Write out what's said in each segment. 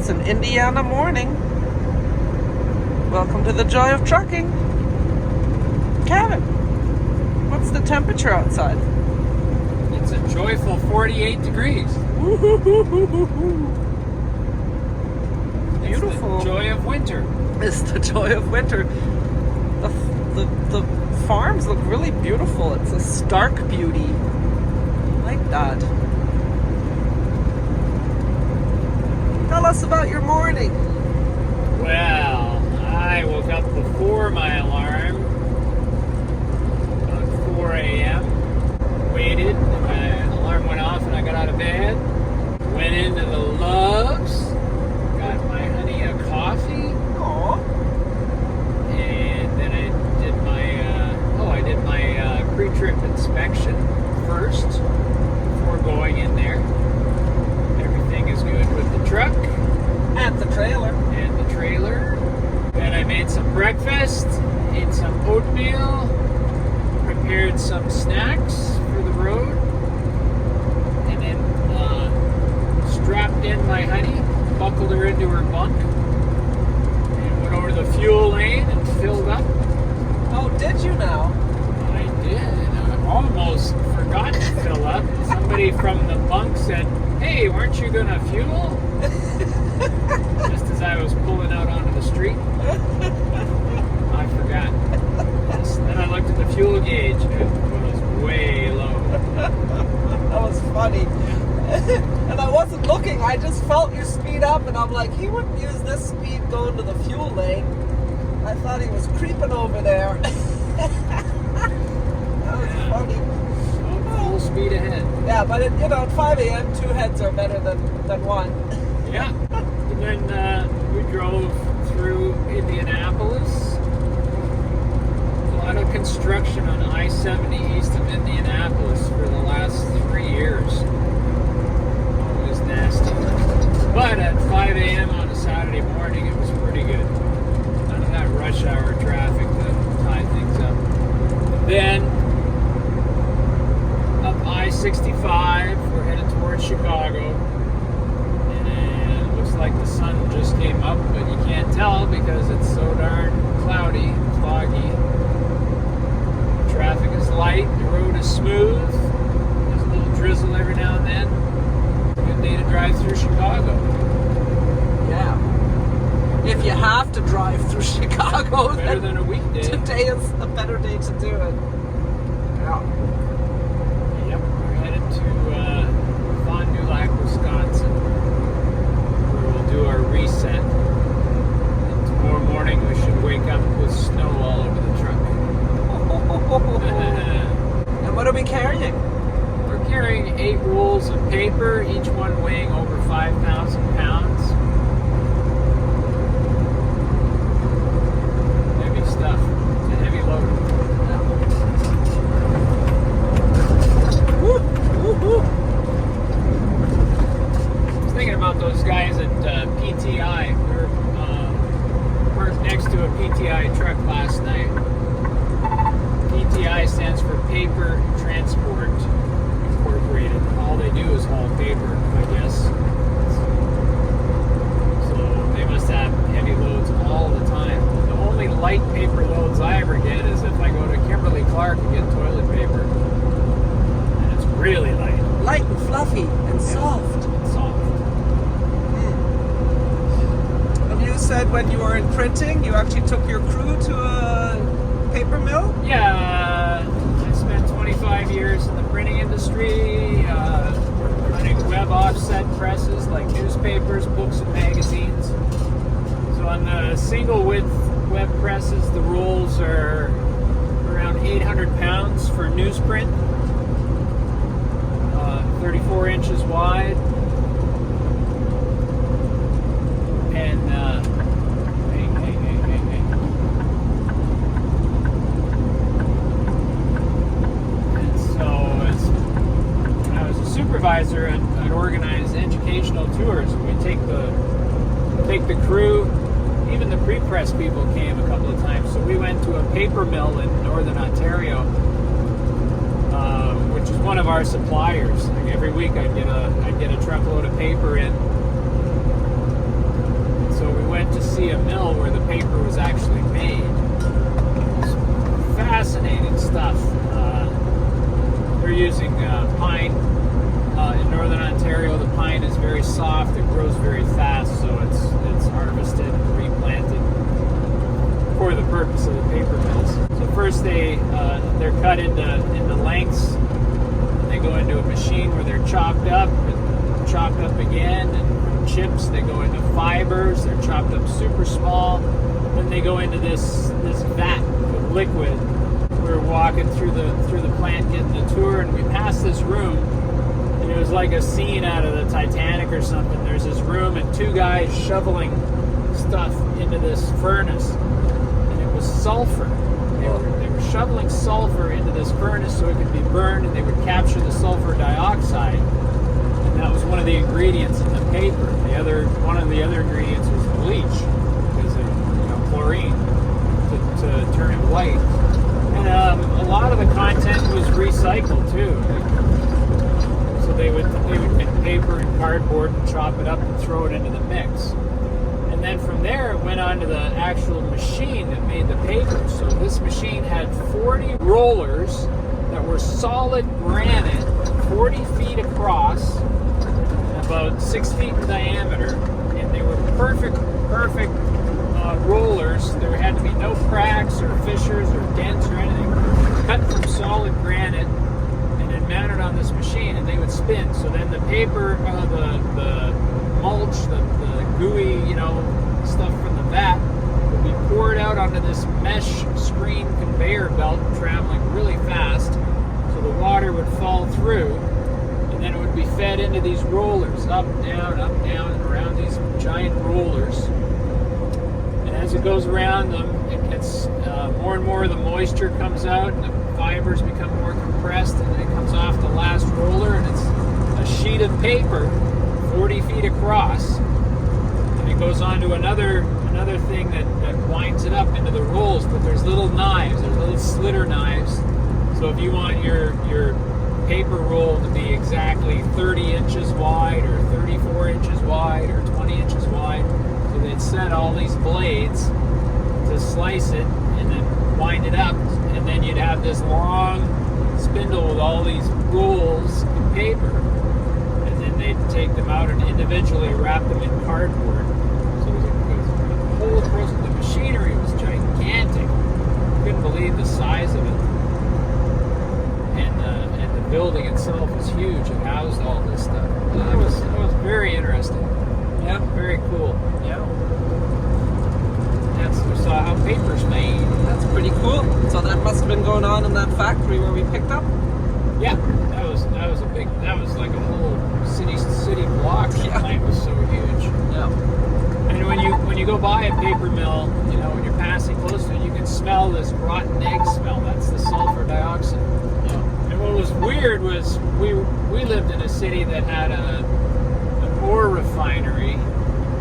It's an Indiana morning. Welcome to the joy of trucking. Kevin, what's the temperature outside? It's a joyful 48 degrees. Beautiful. It's the joy of winter. It's the joy of winter. The farms look really beautiful. It's a stark beauty. I like that. Tell us about your morning. Well, I woke up before my alarm at 4 a.m. Waited, my alarm went off and I got out of bed. Went into the Loves, got my honey a coffee. Aww. And then I did my pre-trip inspection first before going in there. Everything is good with the truck. And the trailer. And the trailer. Then I made some breakfast, ate some oatmeal, prepared some snacks for the road, and then strapped in my honey, buckled her into her bunk, and went over to the fuel lane and filled up. Oh, did you now? I did. I almost forgot to fill up. Somebody from the bunk said, "Hey, weren't you gonna fuel?" Just as I was pulling out onto the street. I forgot. Yes. Then I looked at the fuel gauge and it was way low. That was funny. And I wasn't looking, I just felt you speed up and I'm like, he wouldn't use this speed going to the fuel lane. I thought he was creeping over there. That was funny. Full speed ahead. Yeah, but at 5 a.m., two heads are better than one. Yeah. And then we drove through Indianapolis. A lot of construction on I-70 east of Indianapolis for the last 3 years. Always nasty. But at 5 a.m. on a Saturday morning, it was pretty good. None of that rush hour traffic to tie things up. Then, up I-65, we're headed towards Chicago. Like the sun just came up, but you can't tell because it's so darn cloudy, foggy. Traffic is light, the road is smooth. There's a little drizzle every now and then. Good day to drive through Chicago. Yeah. If you have to drive through Chicago, better than a weekday. Today is a better day to do it. Yeah. Yep, we're headed to Fond du Lac, Wisconsin. Do our reset. And tomorrow morning we should wake up with snow all over the truck. And what are we carrying? We're carrying 8 rolls of paper, each one weighing over 5,000 pounds. Heavy stuff. It's a heavy load. Woo, woo, woo. Thinking about those guys at PTI. We were parked next to a PTI truck last night. PTI stands for Paper Transport Incorporated. All they do is haul paper, I guess. So they must have heavy loads all the time. The only light paper loads I ever get is if I go to Kimberly-Clark and get toilet paper. And it's really light. Light and fluffy and soft. You said when you were in printing, you actually took your crew to a paper mill? Yeah, I spent 25 years in the printing industry, running web offset presses like newspapers, books, and magazines. So on the single width web presses, the rolls are around 800 pounds for newsprint, 34 inches wide. And and so when I was a supervisor, I'd organize educational tours. We'd take the crew, even the pre-press people came a couple of times. So we went to a paper mill in Northern Ontario, which is one of our suppliers. Like every week I'd get a truckload of paper in. see a mill where the paper was actually made. It's fascinating stuff. They're using pine. In northern Ontario, the pine is very soft. It grows very fast, so it's harvested and replanted for the purpose of the paper mills. So first they're cut into lengths. And they go into a machine where they're chopped up again, and from chips they go into fibers. They're chopped up super small. Then they go into this vat of liquid. We were walking through the plant getting the tour, and we passed this room. And it was like a scene out of the Titanic or something. There's this room and two guys shoveling stuff into this furnace. And it was sulfur. They were shoveling sulfur into this furnace so it could be burned, and they would capture the sulfur dioxide. And that was one of the ingredients in the paper. One of the other ingredients was bleach, because of chlorine to turn it white. And a lot of the content was recycled too. So they would get paper and cardboard and chop it up and throw it into the mix. And then from there it went on to the actual machine that made the paper. So this machine had 40 rollers that were solid granite, 40 feet across, about 6 feet in diameter, and they were perfect rollers. There had to be no cracks or fissures or dents or anything. Cut from solid granite and then mounted on this machine, and they would spin. So then the paper, the mulch, the gooey, stuff from the vat would be poured out onto this mesh screen conveyor belt traveling really fast. So the water would fall through, and then it would be fed into these rollers, up, down, and around these giant rollers. And as it goes around them, it gets more and more of the moisture comes out, and the fibers become more compressed, and then it comes off the last roller, and it's a sheet of paper 40 feet across. And it goes on to another thing that winds it up into the rolls, but there's little knives, there's little slitter knives. So if you want your paper roll to be exactly 30 inches wide or 34 inches wide or 20 inches wide, so they'd set all these blades to slice it and then wind it up, and then you'd have this long spindle with all these rolls of paper, and then they'd take them out and individually wrap them in cardboard. So the whole process, the machinery was gigantic. Couldn't believe the size of it. And the building itself was huge. It housed all this stuff. It was very interesting. Yeah. Very cool. Yeah. We saw how paper's made. That's pretty cool. So that must have been going on in that factory where we picked up? Yeah. That was like a whole city block. The plant was so huge. Yeah. And when you go by a paper mill, when you're passing close to it, you can smell this rotten egg smell. That's the sulfur dioxide. Yeah. And what was weird was we lived in a city that had an ore refinery.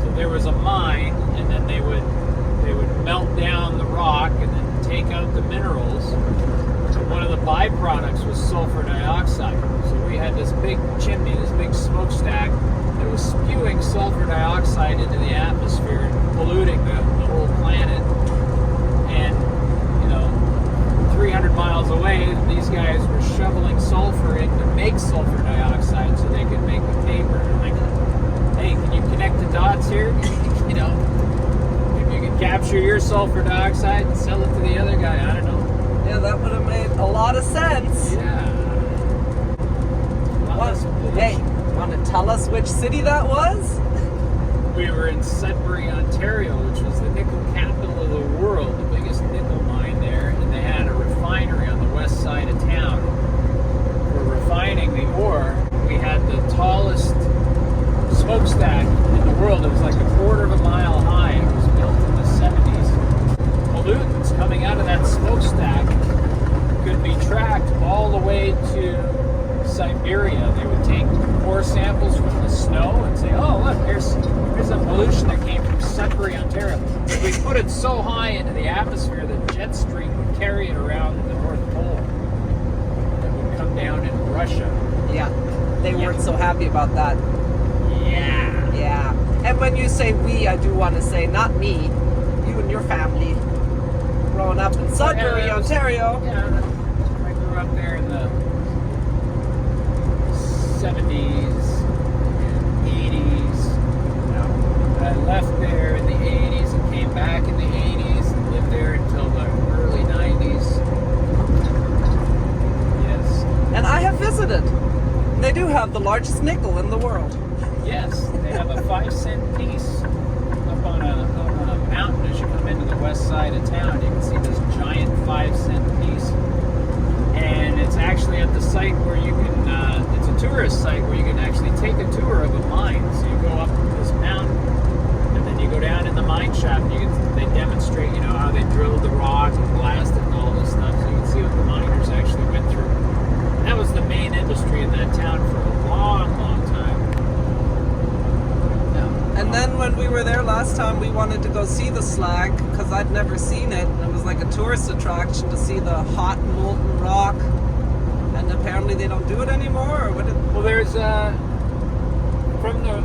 So there was a mine, and then they would melt down the rock and then take out the minerals. And one of the byproducts was sulfur dioxide. So we had this big chimney, this big smokestack that was spewing sulfur dioxide into the atmosphere and polluting the whole planet. And 300 miles away, these guys were shoveling sulfur in to make sulfur dioxide so they could make the paper. And like, hey, can you connect the dots here? Capture your sulfur dioxide and sell it to the other guy. I don't know. Yeah, that would have made a lot of sense. Yeah. Hey, want to tell us which city that was? We were in Sunbury, Ontario, which was the nickel capital of the world, the biggest nickel mine there, and they had a refinery on the west side of town. For refining the ore, we had the tallest smokestack in the world. It was like a quarter of a mile high. It was built in the 70s. Pollutants coming out of that smokestack could be tracked all the way to Siberia. They would take ore samples from the snow and say, oh, look, here's some pollution that came from Sunbury, Ontario. We put it so high into the atmosphere that jet stream would carry it around the North Pole. It would come down in Russia. Yeah, they weren't so happy about that. Yeah. Yeah. And when you say we, I do want to say not me, you and your family. Growing up in Sunbury, Ontario. Yeah, I grew up there in the 70s and 80s. I left there in the 80s and came back in the 80s and lived there until the early 90s. Yes. And I have visited. They do have the largest nickel in the world. Yes, they have a 5-cent piece up on a mountain as you come into the west side of town. You can see this giant 5-cent piece. And it's actually at the site where you can, it's a tourist site where you can actually take a tour of a mine. So you go up this mountain, and then you go down in the mine shaft. They demonstrate, how they drilled the rock and blasted and all this stuff. So you can see what the miners actually went through. And that was the main industry in that town for a long, long time. Yeah. And then when we were there last time, we wanted to go see the slag because I'd never seen it. And it was like a tourist attraction to see the hot molten rock. And apparently they don't do it anymore, or what? Well, there's from the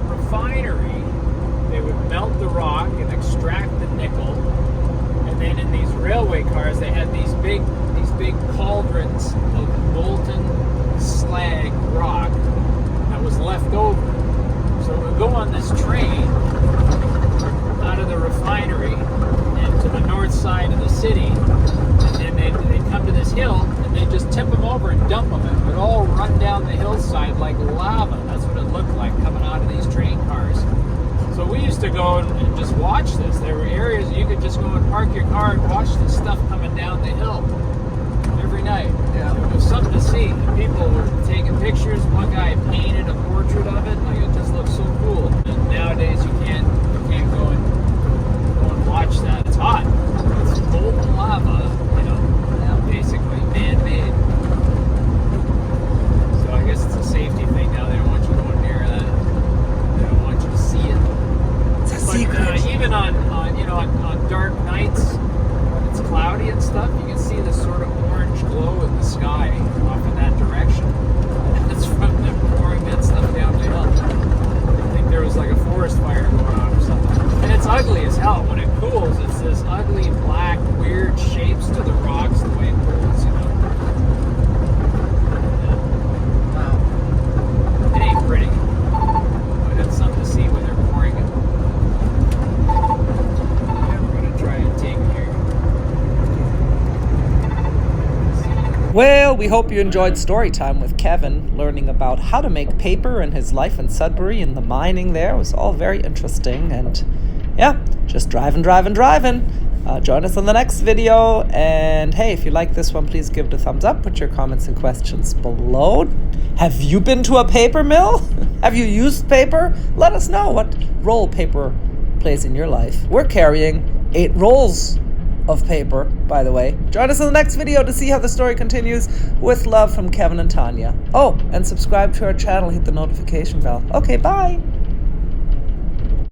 refinery, they would melt the rock and extract the nickel, and then in these railway cars, they had these big cauldrons of molten slag rock that was left over. So we'll go on this train out of the refinery and to the north side of the city, and then they'd come to this hill and they'd just tip them over and dump them. It would all run down the hillside like lava. That's what it looked like coming out of these train cars. So we used to go and just watch this. There were areas you could just go and park your car and watch this stuff coming down the hill every night. Yeah. It was something to see. And people were taking pictures. One guy painted a portrait of it. Like, it just looks so cool. And nowadays you can't go and watch that. It's hot. It's molten lava, basically man-made. So I guess it's a safety thing now. They don't want you going near that. They don't want you to see it. It's a secret. Even on dark nights when it's cloudy and stuff, you can see this sort of orange glow in the sky off in that direction. It's from them pouring that stuff down the hill. I think there was like a forest fire going on or something. And it's ugly as hell. When it cools, it's this ugly, black, weird shapes to the rocks the way it cools, Wow. It ain't pretty. But it's something to see when they're pouring it. Yeah, we're going to try and take here. Well, we hope you enjoyed story time with Kevin, learning about how to make paper and his life in Sudbury and the mining there. It was all very interesting, and yeah, just driving. Join us on the next video, and hey, if you like this one, please give it a thumbs up. Put your comments and questions below. Have you been to a paper mill? Have you used paper? Let us know what role paper plays in your life. We're carrying 8 rolls of paper, by the way. Join us in the next video to see how the story continues. With love from Kevin and Tanya. Oh, and subscribe to our channel, hit the notification bell. Okay, bye.